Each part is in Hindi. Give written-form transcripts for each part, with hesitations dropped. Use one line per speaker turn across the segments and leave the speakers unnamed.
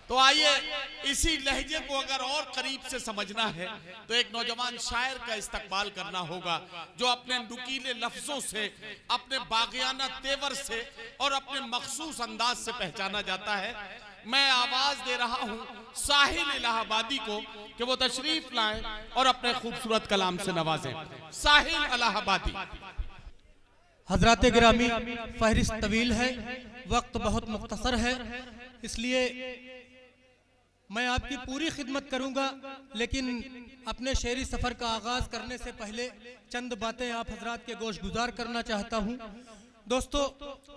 तो आइए इसी लहजे को अगर और करीब से समझना है तो एक नौजवान शायर का इस्तकबाल करना होगा जो अपने नुकीले लफ्जों से, अपने बागियाना तेवर से और अपने मखसूस अंदाज से पहचाना जाता है। मैं आवाज दे रहा हूं साहिल इलाहाबादी को कि वो तशरीफ लाएं और अपने खूबसूरत कलाम से नवाजें। साहिल इलाहाबादी।
हजरात गिरामी, फहरिस्त तवील है, वक्त बहुत मुख्तसर है, इसलिए मैं आपकी पूरी खिदमत करूंगा, लेकिन अपने शेरी सफर का आगाज करने से पहले चंद बातें आप हजरात के गोश गुजार करना चाहता हूं। दोस्तों,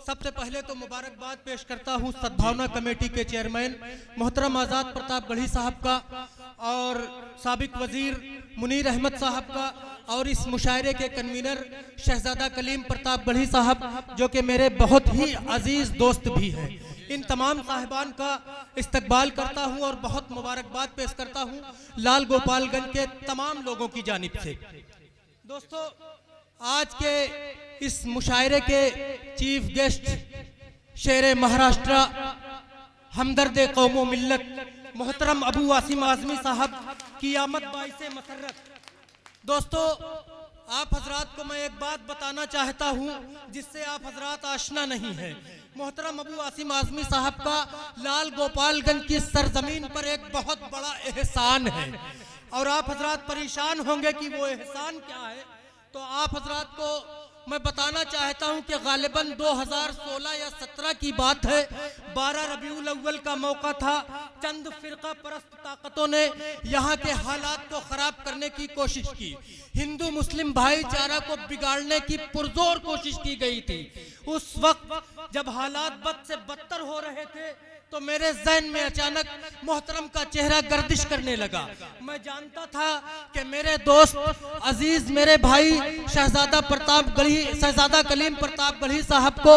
सबसे पहले तो मुबारकबाद पेश करता हूं सद्भावना कमेटी के चेयरमैन मोहतरम आज़ाद प्रताप गढ़ी साहब का और साबिक वजीर मुनीर अहमद साहब का और इस मुशायरे के कन्वीनर शहजादा कलीम प्रताप गढ़ी साहब जो कि मेरे बहुत ही अजीज दोस्त भी हैं। इन तमाम साहिबान का इस्तकबाल करता हूं और बहुत मुबारकबाद पेश करता हूं लाल गोपालगंज के तमाम लोगों की जानिब से। दोस्तों, आज के इस मुशायरे के चीफ गेस्ट शेर महाराष्ट्र, हमदर्द कौमो मिल्लत मोहतरम अबू वासिम आजमी साहब की आमद बाइसे मसरत। दोस्तों, आप हजरात को मैं एक बात बताना चाहता हूं जिससे आप हजरात आशना नहीं है। मोहतरम अबू वासिम आजमी साहब का लाल गोपालगंज की सरजमीन पर एक बहुत बड़ा एहसान है और आप हजरात परेशान होंगे कि वो एहसान क्या है। तो आप हजरात को मैं बताना चाहता हूं कि गालिबन 2016 या 17 की बात है, 12 रबीउल अव्वल का मौका था। चंद फिरका परस्त ताकतों ने यहाँ के हालात को खराब करने की कोशिश की, हिंदू मुस्लिम भाईचारा को बिगाड़ने की पुरजोर कोशिश की गई थी। उस वक्त जब हालात बद से बदतर हो रहे थे तो मेरे ज़हन में अचानक मोहतरम का चेहरा गर्दिश करने लगा। मैं जानता था कि मेरे दोस्त अजीज, मेरे भाई शहजादा कलीम प्रताप गढ़ी साहब को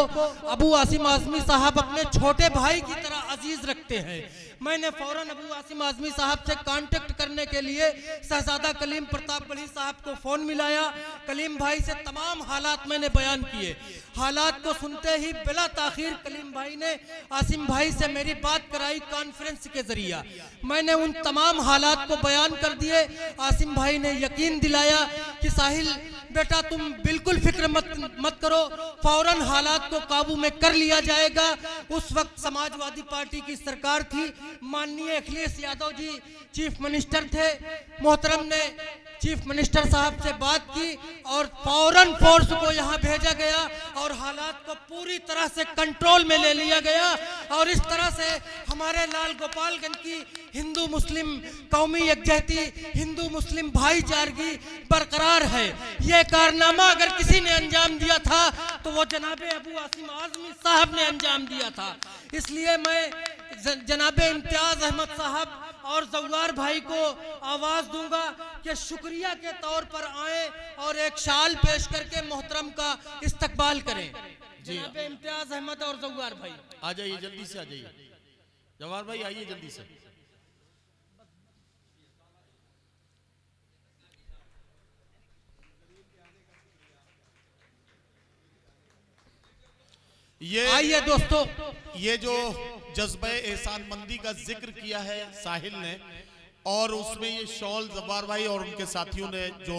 अबू वासिम आजमी साहब अपने छोटे भाई की तरह अजीज रखते हैं। मैंने फौरन अबू वासिम आजमी साहब से कांटेक्ट करने के लिए शहजादा कलीम प्रताप गढ़ी साहब को फोन मिलाया। कलीम भाई से तमाम हालात मैंने बयान किए। हालात को सुनते ही बिला ताखीर कलीम भाई ने आसिम भाई से मेरी बात कराई कॉन्फ्रेंस के जरिए। मैंने उन तमाम हालात को बयान कर दिए। आसिम भाई ने यकीन दिलाया कि साहिल बेटा तुम बिल्कुल फिक्र मत करो, फौरन हालात को काबू में कर लिया जाएगा। उस वक्त समाजवादी पार्टी की सरकार थी, माननीय अखिलेश यादव जी चीफ मिनिस्टर थे। मोहतरम ने चीफ मिनिस्टर साहब से बात की और फौरन फोर्स को यहाँ भेजा गया और हालात को पूरी तरह से कंट्रोल में ले लिया गया और इस तरह से हमारे लाल गोपालगंज की हिंदू मुस्लिम कौमी यकजहती, हिंदू मुस्लिम भाईचारगी बरकरार है। ये कारनामा अगर किसी ने अंजाम दिया था तो वो जनाबे अबू वासिम आजमी साहब ने अंजाम दिया था। इसलिए मैं जनाबे इम्तियाज अहमद साहब और जव्वार भाई को आवाज दूंगा कि शुक्रिया के तौर पर आए और एक शाल पेश करके मोहतरम का इस्तकबाल करें। जनाबे इम्तियाज अहमद और जव्वार भाई
आ जाइए, जल्दी से आ जाइए। जव्वार भाई आइए जल्दी से। ये
आइए दोस्तों,
ये जो जज्बे एहसान मंदी का जिक्र किया है साहिल ने और उसमें ये शॉल जब्बार भाई और उनके साथियों ने जो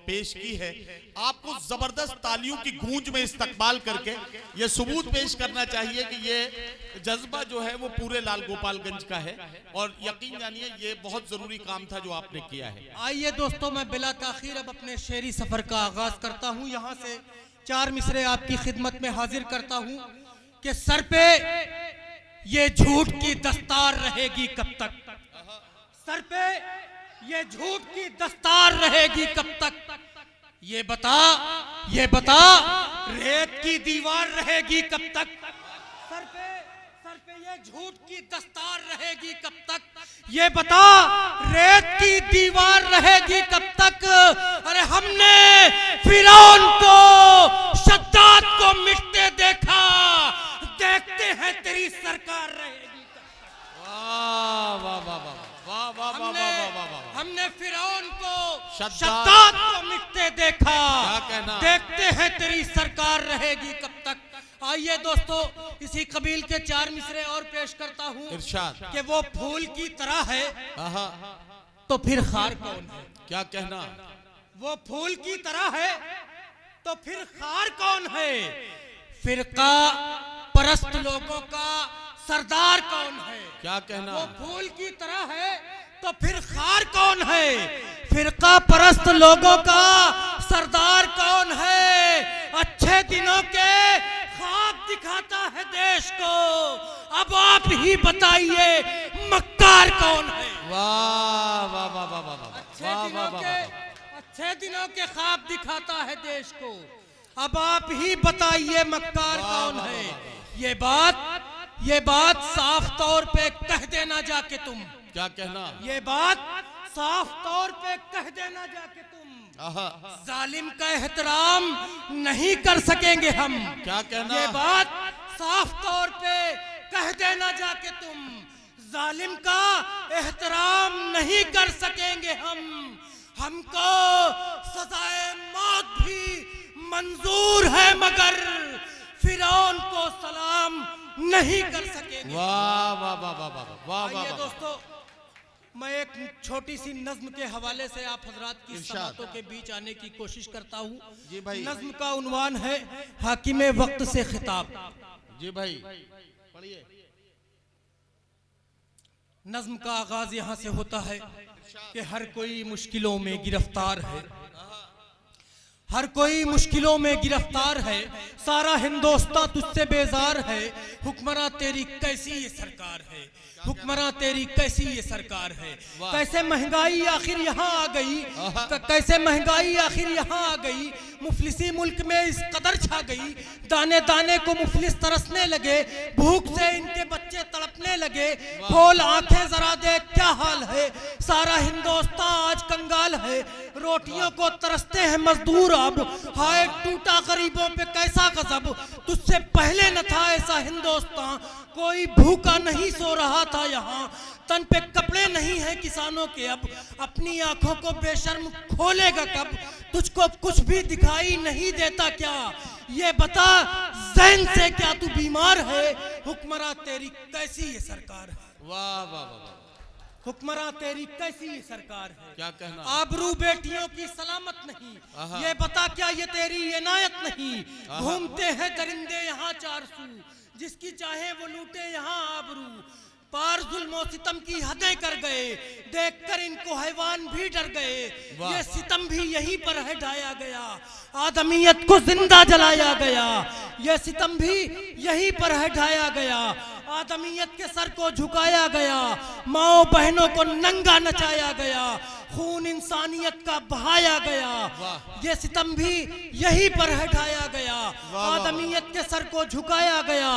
पेश की है, आपको जबरदस्त तालियों की गूंज में इस्तकबाल करके ये सबूत पेश करना चाहिए कि ये जज्बा जो है वो पूरे लाल गोपालगंज का है और यकीन जानिए ये बहुत जरूरी काम था जो आपने किया है।
आइए दोस्तों, मैं बिला ताखीर अब अपने शेरी सफर का आगाज करता हूँ। यहाँ से 4 मिसरे आपकी खिदमत में हाजिर करता हूँ कि सर पे ये झूठ की दस्तार रहेगी कब तक, सर पे ये झूठ की दस्तार रहेगी कब तक, ये बता रेत की दीवार रहेगी कब तक, सर पे ये झूठ की दस्तार रहेगी कब तक, ये बता रेत की दीवार रहेगी कब तक। अरे हमने फिरौन को, शद्दाद को मिटते देखा, देखते हैं तेरी सरकार रहेगी कब तक।
वाह वाह वाह वाह वाह वाह वाह वाह वाह वाह।
हमने फिरौन को,
शद्दाद
को मिटते देखा,
क्या कहना?
देखते हैं तेरी सरकार रहेगी कब तक। आइए दोस्तों, इसी कबील के 4 मिसरे और पेश करता हूँ
इरशाद।
कि वो फूल की तरह है
आहा,
तो फिर खार कौन है।
क्या कहना।
वो फूल की तरह है तो फिर खार कौन है। फिरका परस्त लोगों का सरदार कौन है।
क्या कहना।
वो फूल की तरह है तो फिर खार कौन है। फिरका परस्त लोगों का सरदार कौन है। अच्छे दिनों के ख्वाब दिखाता है देश को, अब आप ही बताइए मक्कार कौन है।
वाह वाह वाह वाह वाह वाह।
अच्छे दिनों के ख्वाब दिखाता है देश को, अब आप ही बताइए मक्कार कौन है। ये बात साफ तौर पे कह देना जाके तुम।
क्या कहना।
ये बात साफ तौर पे कह देना जाके तुम।
आहा,
जालिम का एहतराम नहीं कर सकेंगे हम।
क्या कहना।
ये बात साफ तौर पे कह देना जाके तुम। जालिम का एहतराम नहीं कर सकेंगे हम। हमको सजाए मौत भी मंजूर है मगर फिरौन को सलाम नहीं कर सकेंगे।
वाह वाह वाह वाह वाह वाह वाह
आइए
वाह।
दोस्तों, मैं एक छोटी सी नज्म के हवाले से आप हजरात की
इरशाद।
समातों के बीच आने की कोशिश करता हूँ।
जी भाई।
नज्म का उन्वान है हाकिमे वक्त से खिताब।
जी भाई पढ़िए।
नज्म का आगाज यहाँ से होता है कि हर कोई मुश्किलों में गिरफ्तार है। हर कोई मुश्किलों में गिरफ्तार है। सारा हिंदुस्तान तुझसे बेजार है। हुक्मरान तेरी कैसी ये सरकार है। हुक्मरान तेरी कैसी ये सरकार है। कैसे महंगाई आखिर यहाँ आ गई। कैसे महंगाई आखिर यहाँ आ गई। मुफलिसी मुल्क में इस कदर छा गई। दाने दाने को मुफलिस तरसने लगे। भूख से इनके बच्चे तड़पने लगे। खोल आंखें जरा देख क्या हाल है। सारा हिंदुस्तान आज कंगाल है। रोटियों को तरसते हैं मजदूर अब। हाय टूटा गरीबों पे कैसा गजब। तुझसे पहले न था ऐसा हिंदुस्तान। कोई भूखा नहीं सो रहा था यहाँ। तन पे कपड़े नहीं है किसानों के अब। अपनी आंखों को बेशर्म खोलेगा कब। तुझको कुछ भी दिखाई नहीं देता क्या। ये बता ज़हन से क्या तू बीमार है। हुक्मरान तेरी कैसी ये सरकार है।
वाह वाह वाह।
हुक्मरान तेरी कैसी ये सरकार है।
क्या कहना।
आबरू बेटियों की सलामत नहीं। ये बता क्या ये तेरी इनायत नहीं। घूमते हैं दरिंदे यहाँ 400। जिसकी चाहे वो लूटे यहाँ आबरू। पार जुल्म सितम की हदें कर गए। देखकर इनको हैवान भी डर गए। ये सितम भी यहीं पर है ढाया गया। आदमियत को जिंदा जलाया गया। ये सितम भी यहीं पर है ढाया गया। आदमियत के सर को झुकाया गया। माओ बहनों को नंगा नचाया गया। खून इंसानियत का बहाया गया। ये सितम भी यहीं पर है ढाया गया। आदमियत के सर को झुकाया गया।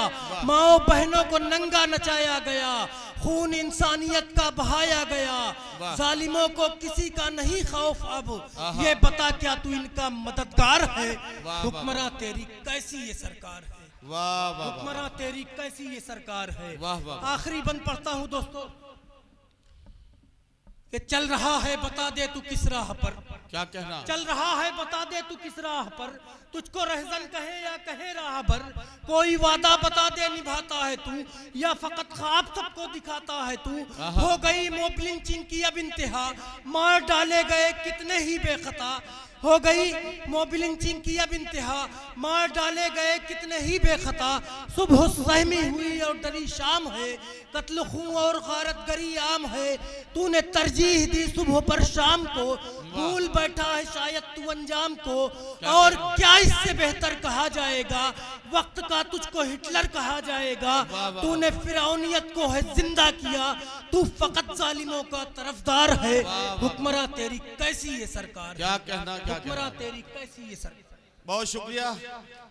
माओ बहनों को नंगा नचाया गया। खून इंसानियत का बहाया गया। जालिमों को किसी का नहीं खौफ अब। ये बता क्या तू इनका मददगार है। हुक्मरान तेरी कैसी ये सरकार है।
वाह वाह।
हुक्मरान तेरी कैसी ये सरकार है।
वाह वाह।
आखिरी बंद पढ़ता हूँ दोस्तों कि चल रहा है बता दे तू किस राह पर।
क्या कहना।
चल रहा है बता दे तू किस राह पर। तुझको रहजन कहे या कहे राह भर। कोई वादा बता दे निभाता है तू या फकत ख्वाब सबको दिखाता है तू। हो गई मोब लिंचिंग की अब इंतहा। मार डाले गए कितने ही बेखता। हो गई मोब लिंचिंग की अब इंतहा। मार डाले गए कितने ही बेखता। सुबह सहमी हुई और डरी शाम है। कत्ल खून और गारत गरी आम है। तूने तरजीह दी सुबह पर शाम को। भूल बैठा है शायद तू अंजाम को। और क्या इससे बेहतर कहा जाएगा। वक्त का तुझको हिटलर कहा जाएगा। तूने फिरौनियत को है जिंदा किया। तू फकत जालिमों का तरफदार है। हुक्मरान तेरी कैसी ये सरकार।
क्या कहना।
हुक्मरान तेरी कैसी ये सरकार।
बहुत शुक्रिया।